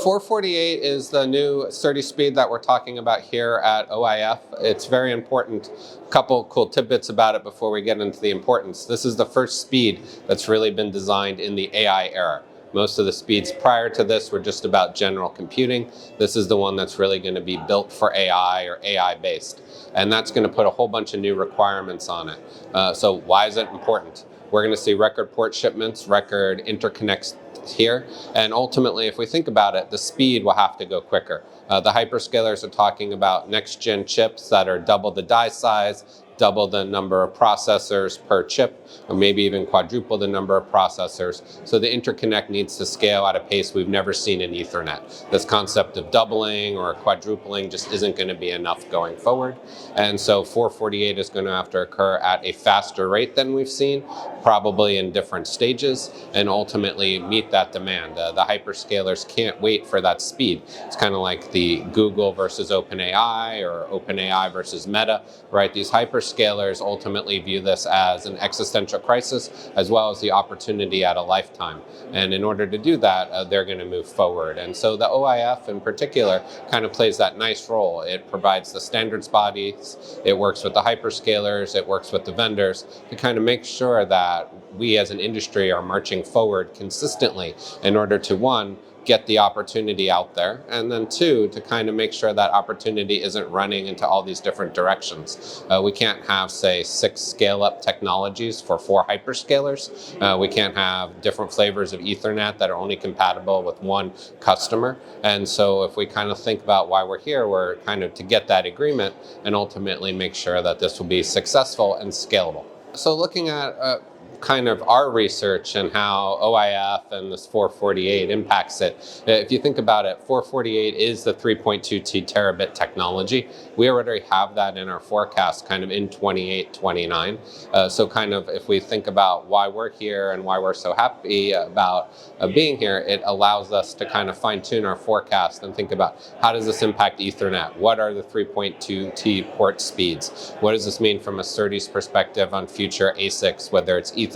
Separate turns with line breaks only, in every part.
448 is the new SerDes speed that we're talking about here at OIF. It's very important. A couple cool tidbits about it before we get into the importance. This is the first speed that's really been designed in the AI era. Most of the speeds prior to this were just about general computing. This is the one that's really going to be built for AI or AI based. And that's going to put a whole bunch of new requirements on it. So why is it important? We're going to see record port shipments, record interconnects here, and ultimately, if we think about it, the speed will have to go quicker. The hyperscalers are talking about next-gen chips that are double the die size, double the number of processors per chip, or maybe even quadruple the number of processors. So the interconnect needs to scale at a pace we've never seen in Ethernet. This concept of doubling or quadrupling just isn't going to be enough going forward. And so 448 is going to have to occur at a faster rate than we've seen, probably in different stages, and ultimately meet that demand. The hyperscalers can't wait for that speed. It's kind of like the Google versus OpenAI or OpenAI versus Meta, right? These hyperscalers ultimately view this as an existential crisis as well as the opportunity at a lifetime. And in order to do that, they're going to move forward. And so the OIF in particular kind of plays that nice role. It provides the standards bodies, it works with the hyperscalers, it works with the vendors to kind of make sure that we as an industry are marching forward consistently in order to, one, get the opportunity out there, and then two, to kind of make sure that opportunity isn't running into all these different directions. We can't have, say, 6 scale-up technologies for 4 hyperscalers. We can't have different flavors of Ethernet that are only compatible with one customer. And so if we kind of think about why we're here, we're kind of to get that agreement and ultimately make sure that this will be successful and scalable. So looking at kind of our research and how OIF and this 448 impacts it. If you think about it, 448 is the 3.2T terabit technology. We already have that in our forecast kind of in 28, 29. So kind of if we think about why we're here and why we're so happy about being here, it allows us to kind of fine tune our forecast and think about how does this impact Ethernet? What are the 3.2T port speeds? What does this mean from a SerDes perspective on future ASICs, whether it's Ethernet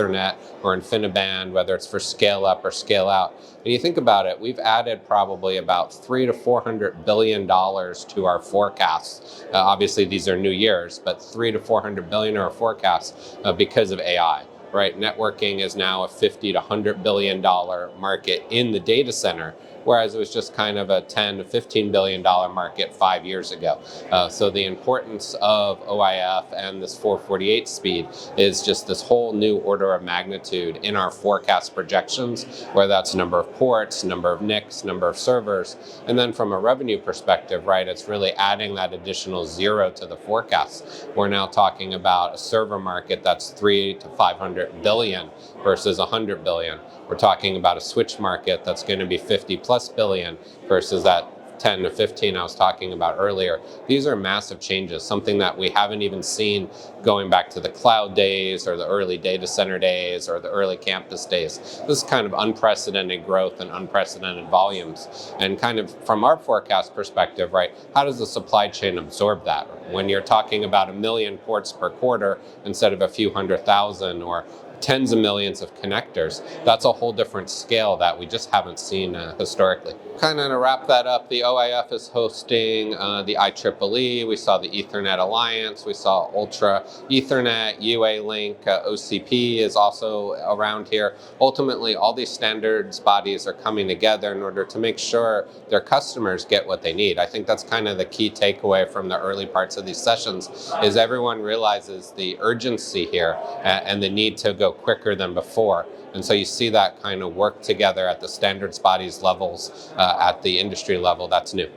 or InfiniBand, whether it's for scale up or scale out? When you think about it, we've added probably about $300 to $400 billion to our forecasts. Obviously, these are new years, but $300 to $400 billion in our forecasts because of AI. Right, networking is now a $50 to $100 billion market in the data center, whereas it was just kind of a $10 to $15 billion market 5 years ago. So the importance of OIF and this 448 speed is just this whole new order of magnitude in our forecast projections, whether that's number of ports, number of NICs, number of servers, and then from a revenue perspective, right, it's really adding that additional zero to the forecast. We're now talking about a server market that's 300 to 500 billion versus 100 billion. We're talking about a switch market that's going to be 50 plus billion versus that 10 to 15 I was talking about earlier. These are massive changes, something that we haven't even seen going back to the cloud days or the early data center days or the early campus days. This is kind of unprecedented growth and unprecedented volumes. And kind of from our forecast perspective, right, how does the supply chain absorb that? When you're talking about 1 million ports per quarter instead of a few 100,000 or tens of millions of connectors, that's a whole different scale that we just haven't seen historically. Kind of to wrap that up, the OIF is hosting the IEEE, we saw the Ethernet Alliance, we saw Ultra Ethernet, UA Link, OCP is also around here. Ultimately, all these standards bodies are coming together in order to make sure their customers get what they need. I think that's kind of the key takeaway from the early parts of these sessions, is everyone realizes the urgency here and the need to go quicker than before. And so you see that kind of work together at the standards bodies levels, at the industry level. That's new.